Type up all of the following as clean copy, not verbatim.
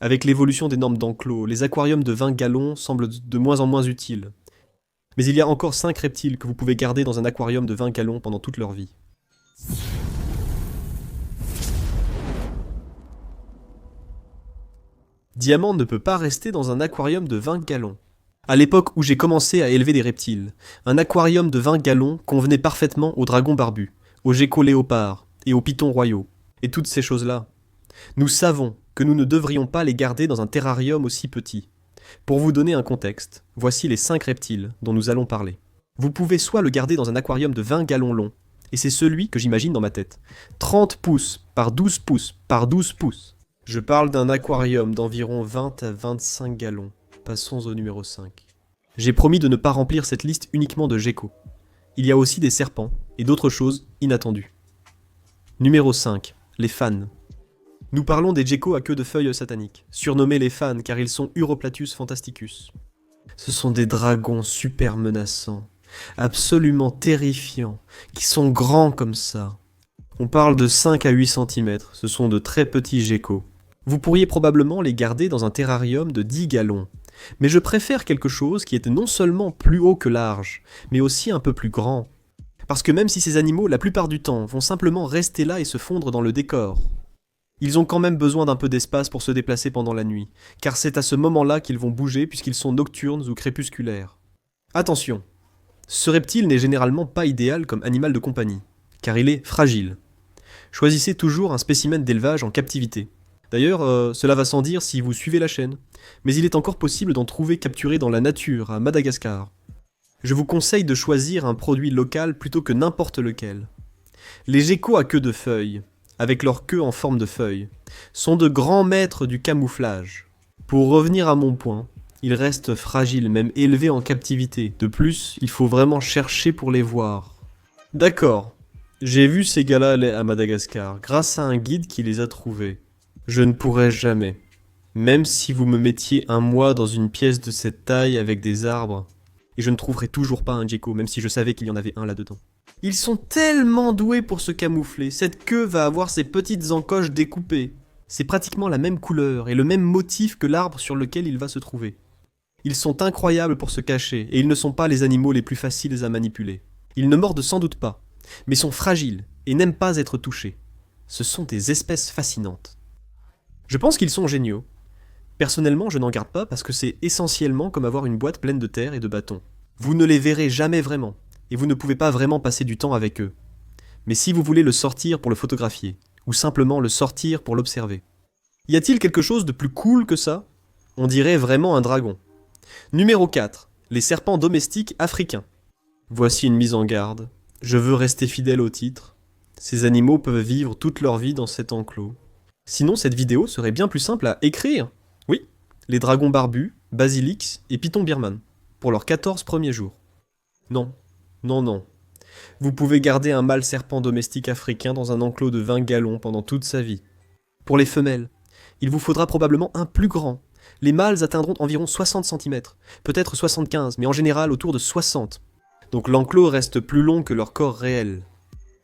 Avec l'évolution des normes d'enclos, les aquariums de 20 gallons semblent de moins en moins utiles. Mais il y a encore 5 reptiles que vous pouvez garder dans un aquarium de 20 gallons pendant toute leur vie. Diamant ne peut pas rester dans un aquarium de 20 gallons. À l'époque où j'ai commencé à élever des reptiles, un aquarium de 20 gallons convenait parfaitement aux dragons barbus, aux geckos léopards et aux pythons royaux, et toutes ces choses-là. Nous savons que nous ne devrions pas les garder dans un terrarium aussi petit. Pour vous donner un contexte, voici les 5 reptiles dont nous allons parler. Vous pouvez soit le garder dans un aquarium de 20 gallons long, et c'est celui que j'imagine dans ma tête. 30 pouces par 12 pouces par 12 pouces. Je parle d'un aquarium d'environ 20 à 25 gallons. Passons au numéro 5. J'ai promis de ne pas remplir cette liste uniquement de geckos. Il y a aussi des serpents et d'autres choses inattendues. Numéro 5. Les fans. Nous parlons des geckos à queue de feuilles sataniques, surnommés les fans car ils sont Uroplatus fantasticus. Ce sont des dragons super menaçants, absolument terrifiants, qui sont grands comme ça. On parle de 5 à 8 cm, ce sont de très petits geckos. Vous pourriez probablement les garder dans un terrarium de 10 gallons. Mais je préfère quelque chose qui était non seulement plus haut que large, mais aussi un peu plus grand. Parce que même si ces animaux, la plupart du temps, vont simplement rester là et se fondre dans le décor, ils ont quand même besoin d'un peu d'espace pour se déplacer pendant la nuit, car c'est à ce moment-là qu'ils vont bouger puisqu'ils sont nocturnes ou crépusculaires. Attention, ce reptile n'est généralement pas idéal comme animal de compagnie, car il est fragile. Choisissez toujours un spécimen d'élevage en captivité. D'ailleurs, cela va sans dire si vous suivez la chaîne, mais il est encore possible d'en trouver capturés dans la nature, à Madagascar. Je vous conseille de choisir un produit local plutôt que n'importe lequel. Les geckos à queue de feuille, avec leur queue en forme de feuille, sont de grands maîtres du camouflage. Pour revenir à mon point, ils restent fragiles, même élevés en captivité. De plus, il faut vraiment chercher pour les voir. D'accord, j'ai vu ces gars-là à Madagascar, grâce à un guide qui les a trouvés. Je ne pourrais jamais. Même si vous me mettiez un mois dans une pièce de cette taille avec des arbres, et je ne trouverais toujours pas un gecko, même si je savais qu'il y en avait un là-dedans. Ils sont tellement doués pour se camoufler, cette queue va avoir ses petites encoches découpées. C'est pratiquement la même couleur et le même motif que l'arbre sur lequel il va se trouver. Ils sont incroyables pour se cacher, et ils ne sont pas les animaux les plus faciles à manipuler. Ils ne mordent sans doute pas, mais sont fragiles et n'aiment pas être touchés. Ce sont des espèces fascinantes. Je pense qu'ils sont géniaux. Personnellement, je n'en garde pas parce que c'est essentiellement comme avoir une boîte pleine de terre et de bâtons. Vous ne les verrez jamais vraiment, et vous ne pouvez pas vraiment passer du temps avec eux. Mais si vous voulez le sortir pour le photographier, ou simplement le sortir pour l'observer. Y a-t-il quelque chose de plus cool que ça? On dirait vraiment un dragon. Numéro 4. Les serpents domestiques africains. Voici une mise en garde. Je veux rester fidèle au titre. Ces animaux peuvent vivre toute leur vie dans cet enclos. Sinon, cette vidéo serait bien plus simple à écrire. Oui, les dragons barbus, basilix et python birman, pour leurs 14 premiers jours. Non, non, non. Vous pouvez garder un mâle serpent domestique africain dans un enclos de 20 gallons pendant toute sa vie. Pour les femelles, il vous faudra probablement un plus grand. Les mâles atteindront environ 60 cm, peut-être 75, mais en général autour de 60. Donc l'enclos reste plus long que leur corps réel.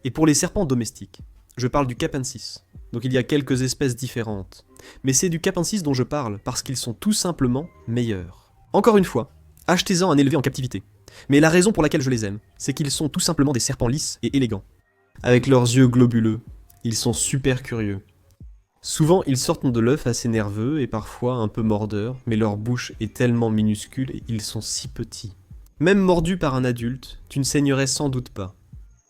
Et pour les serpents domestiques, je parle du capensis. Donc il y a quelques espèces différentes. Mais c'est du capensis dont je parle, parce qu'ils sont tout simplement meilleurs. Encore une fois, achetez-en un élevé en captivité. Mais la raison pour laquelle je les aime, c'est qu'ils sont tout simplement des serpents lisses et élégants. Avec leurs yeux globuleux, ils sont super curieux. Souvent, ils sortent de l'œuf assez nerveux et parfois un peu mordeurs, mais leur bouche est tellement minuscule et ils sont si petits. Même mordus par un adulte, tu ne saignerais sans doute pas.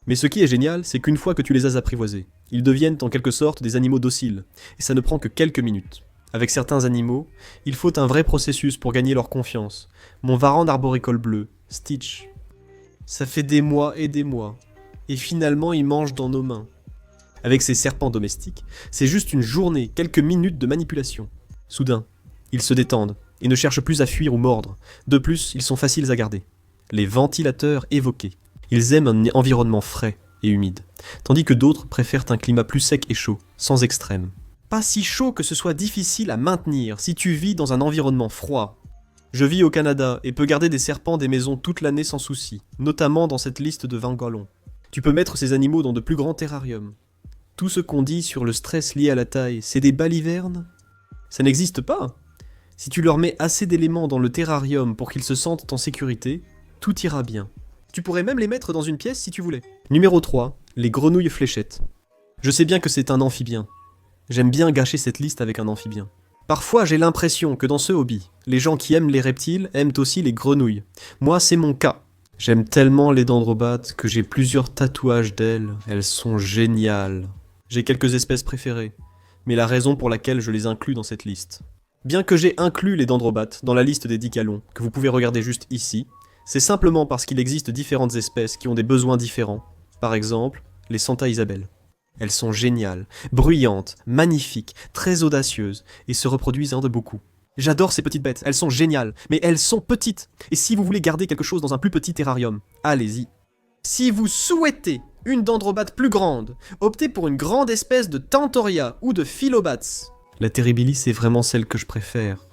Mais ce qui est génial, c'est qu'une fois que tu les as apprivoisés, ils deviennent en quelque sorte des animaux dociles, et ça ne prend que quelques minutes. Avec certains animaux, il faut un vrai processus pour gagner leur confiance. Mon varan arboricole bleu, Stitch. Ça fait des mois, et finalement il mange dans nos mains. Avec ces serpents domestiques, c'est juste une journée, quelques minutes de manipulation. Soudain, ils se détendent, et ne cherchent plus à fuir ou mordre. De plus, ils sont faciles à garder. Les ventilateurs évoqués. Ils aiment un environnement frais et humide, tandis que d'autres préfèrent un climat plus sec et chaud, sans extrême. Pas si chaud que ce soit difficile à maintenir si tu vis dans un environnement froid. Je vis au Canada et peux garder des serpents des maisons toute l'année sans souci, notamment dans cette liste de 20 gallons. Tu peux mettre ces animaux dans de plus grands terrariums. Tout ce qu'on dit sur le stress lié à la taille, c'est des balivernes? Ça n'existe pas. Si tu leur mets assez d'éléments dans le terrarium pour qu'ils se sentent en sécurité, tout ira bien. Tu pourrais même les mettre dans une pièce si tu voulais. Numéro 3, les grenouilles fléchettes. Je sais bien que c'est un amphibien. J'aime bien gâcher cette liste avec un amphibien. Parfois, j'ai l'impression que dans ce hobby, les gens qui aiment les reptiles aiment aussi les grenouilles. Moi, c'est mon cas. J'aime tellement les dendrobates que j'ai plusieurs tatouages d'elles. Elles sont géniales. J'ai quelques espèces préférées, mais la raison pour laquelle je les inclus dans cette liste. Bien que j'ai inclus les dendrobates dans la liste des dicalons, que vous pouvez regarder juste ici, c'est simplement parce qu'il existe différentes espèces qui ont des besoins différents. Par exemple, les Santa Isabel. Elles sont géniales, bruyantes, magnifiques, très audacieuses, et se reproduisent de beaucoup. J'adore ces petites bêtes, elles sont géniales, mais elles sont petites. Et si vous voulez garder quelque chose dans un plus petit terrarium, allez-y. Si vous souhaitez une dendrobate plus grande, optez pour une grande espèce de Tantoria ou de Philobats. La Terribilis est vraiment celle que je préfère.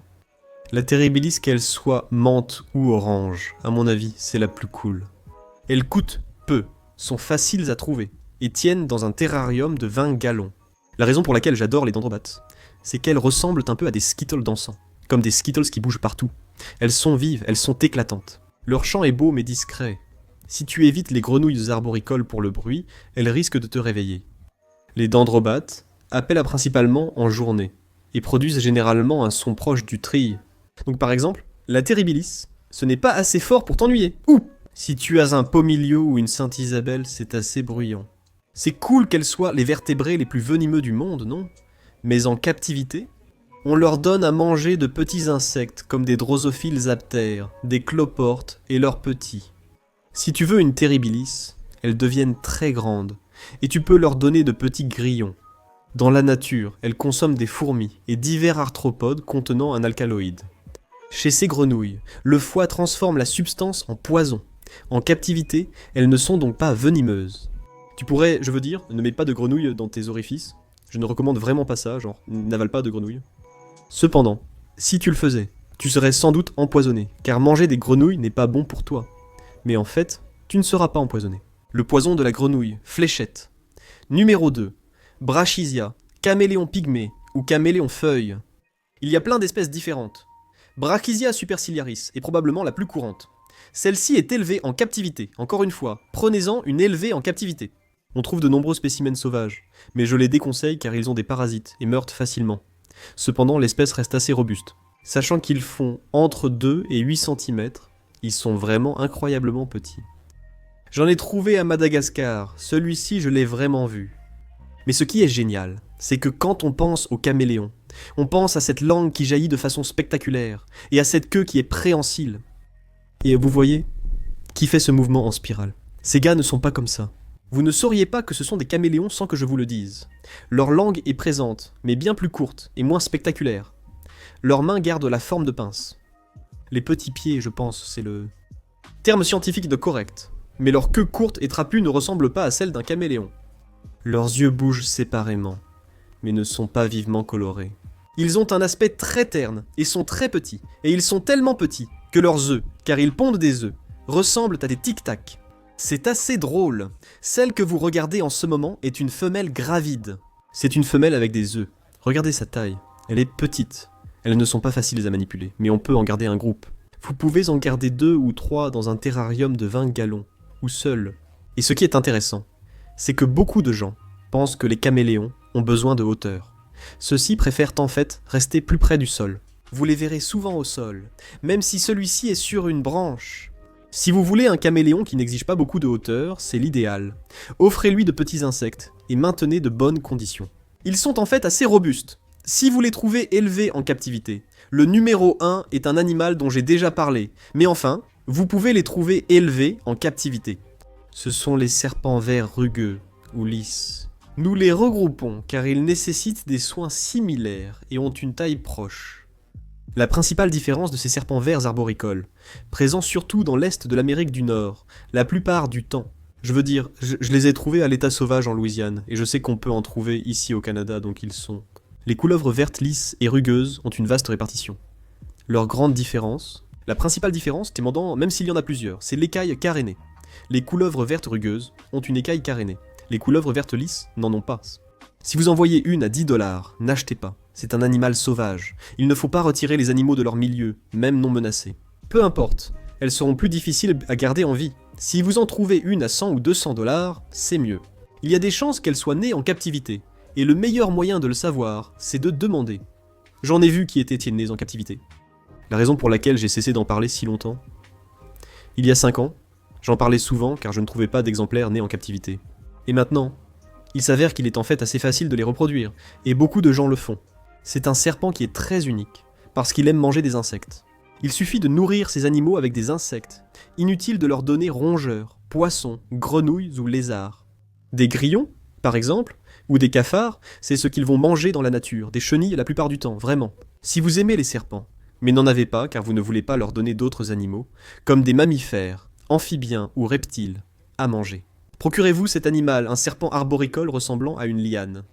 La Terribilis, qu'elle soit menthe ou orange, à mon avis, c'est la plus cool. Elles coûtent peu, sont faciles à trouver, et tiennent dans un terrarium de 20 gallons. La raison pour laquelle j'adore les dendrobates, c'est qu'elles ressemblent un peu à des skittles dansants, comme des skittles qui bougent partout. Elles sont vives, elles sont éclatantes. Leur chant est beau mais discret. Si tu évites les grenouilles arboricoles pour le bruit, elles risquent de te réveiller. Les dendrobates appellent principalement en journée, et produisent généralement un son proche du trille. Donc par exemple, la Terribilis, ce n'est pas assez fort pour t'ennuyer. Ou si tu as un Pomilio ou une Sainte Isabelle, c'est assez bruyant. C'est cool qu'elles soient les vertébrés les plus venimeux du monde, non? Mais en captivité, on leur donne à manger de petits insectes comme des drosophiles aptères, des cloportes et leurs petits. Si tu veux une Terribilis, elles deviennent très grandes, et tu peux leur donner de petits grillons. Dans la nature, elles consomment des fourmis et divers arthropodes contenant un alcaloïde. Chez ces grenouilles, le foie transforme la substance en poison. En captivité, elles ne sont donc pas venimeuses. Tu pourrais, je veux dire, ne mets pas de grenouilles dans tes orifices. Je ne recommande vraiment pas ça, genre, n'avale pas de grenouilles. Cependant, si tu le faisais, tu serais sans doute empoisonné, car manger des grenouilles n'est pas bon pour toi. Mais en fait, tu ne seras pas empoisonné. Le poison de la grenouille, fléchette. Numéro 2. Brachysia, caméléon pygmée ou caméléon feuille. Il y a plein d'espèces différentes. Brachysia superciliaris est probablement la plus courante. Celle-ci est élevée en captivité, encore une fois, prenez-en une élevée en captivité. On trouve de nombreux spécimens sauvages, mais je les déconseille car ils ont des parasites et meurent facilement. Cependant, l'espèce reste assez robuste. Sachant qu'ils font entre 2 et 8 cm, ils sont vraiment incroyablement petits. J'en ai trouvé à Madagascar, celui-ci je l'ai vraiment vu. Mais ce qui est génial, c'est que quand on pense au caméléon, on pense à cette langue qui jaillit de façon spectaculaire, et à cette queue qui est préhensile. Et vous voyez, qui fait ce mouvement en spirale. Ces gars ne sont pas comme ça. Vous ne sauriez pas que ce sont des caméléons sans que je vous le dise. Leur langue est présente, mais bien plus courte et moins spectaculaire. Leurs mains gardent la forme de pince. Les petits pieds, je pense, c'est le terme scientifique de correct. Mais leur queue courte et trapue ne ressemble pas à celle d'un caméléon. Leurs yeux bougent séparément, mais ne sont pas vivement colorés. Ils ont un aspect très terne et sont très petits, et ils sont tellement petits que leurs œufs, car ils pondent des œufs, ressemblent à des tic-tac. C'est assez drôle. Celle que vous regardez en ce moment est une femelle gravide. C'est une femelle avec des œufs. Regardez sa taille. Elle est petite. Elles ne sont pas faciles à manipuler, mais on peut en garder un groupe. Vous pouvez en garder 2 ou 3 dans un terrarium de 20 gallons, ou seul. Et ce qui est intéressant, c'est que beaucoup de gens pensent que les caméléons ont besoin de hauteur. Ceux-ci préfèrent en fait rester plus près du sol. Vous les verrez souvent au sol, même si celui-ci est sur une branche. Si vous voulez un caméléon qui n'exige pas beaucoup de hauteur, c'est l'idéal. Offrez-lui de petits insectes et maintenez de bonnes conditions. Ils sont en fait assez robustes. Si vous les trouvez élevés en captivité, le numéro 1 est un animal dont j'ai déjà parlé, mais enfin, vous pouvez les trouver élevés en captivité. Ce sont les serpents verts rugueux ou lisses. Nous les regroupons car ils nécessitent des soins similaires et ont une taille proche. La principale différence de ces serpents verts arboricoles, présents surtout dans l'est de l'Amérique du Nord, la plupart du temps. Je veux dire, je les ai trouvés à l'état sauvage en Louisiane, et je sais qu'on peut en trouver ici au Canada, donc ils sont. Les couleuvres vertes lisses et rugueuses ont une vaste répartition. Leur grande différence, la principale différence, même s'il y en a plusieurs, c'est l'écaille carénée. Les couleuvres vertes rugueuses ont une écaille carénée. Les couleuvres vertes lisses n'en ont pas. Si vous en voyez une à 10 $, n'achetez pas. C'est un animal sauvage. Il ne faut pas retirer les animaux de leur milieu, même non menacés. Peu importe, elles seront plus difficiles à garder en vie. Si vous en trouvez une à 100 ou 200 $, c'est mieux. Il y a des chances qu'elle soit née en captivité, et le meilleur moyen de le savoir, c'est de demander. J'en ai vu qui étaient nés en captivité. La raison pour laquelle j'ai cessé d'en parler si longtemps. Il y a 5 ans, j'en parlais souvent car je ne trouvais pas d'exemplaires nés en captivité. Et maintenant, il s'avère qu'il est en fait assez facile de les reproduire, et beaucoup de gens le font. C'est un serpent qui est très unique, parce qu'il aime manger des insectes. Il suffit de nourrir ces animaux avec des insectes. Inutile de leur donner rongeurs, poissons, grenouilles ou lézards. Des grillons, par exemple, ou des cafards, c'est ce qu'ils vont manger dans la nature, des chenilles la plupart du temps, vraiment. Si vous aimez les serpents, mais n'en avez pas car vous ne voulez pas leur donner d'autres animaux, comme des mammifères, amphibiens ou reptiles, à manger. Procurez-vous cet animal, un serpent arboricole ressemblant à une liane.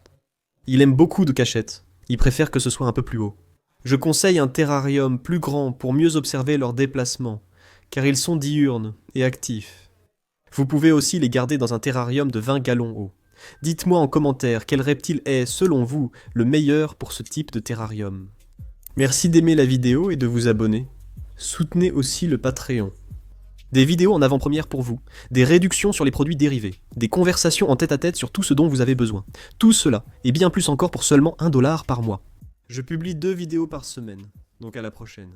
Il aime beaucoup de cachettes, il préfère que ce soit un peu plus haut. Je conseille un terrarium plus grand pour mieux observer leurs déplacements, car ils sont diurnes et actifs. Vous pouvez aussi les garder dans un terrarium de 20 gallons haut. Dites-moi en commentaire quel reptile est, selon vous, le meilleur pour ce type de terrarium. Merci d'aimer la vidéo et de vous abonner. Soutenez aussi le Patreon. Des vidéos en avant-première pour vous, des réductions sur les produits dérivés, des conversations en tête-à-tête sur tout ce dont vous avez besoin. Tout cela, et bien plus encore pour seulement $1 par mois. Je publie 2 vidéos par semaine, donc à la prochaine.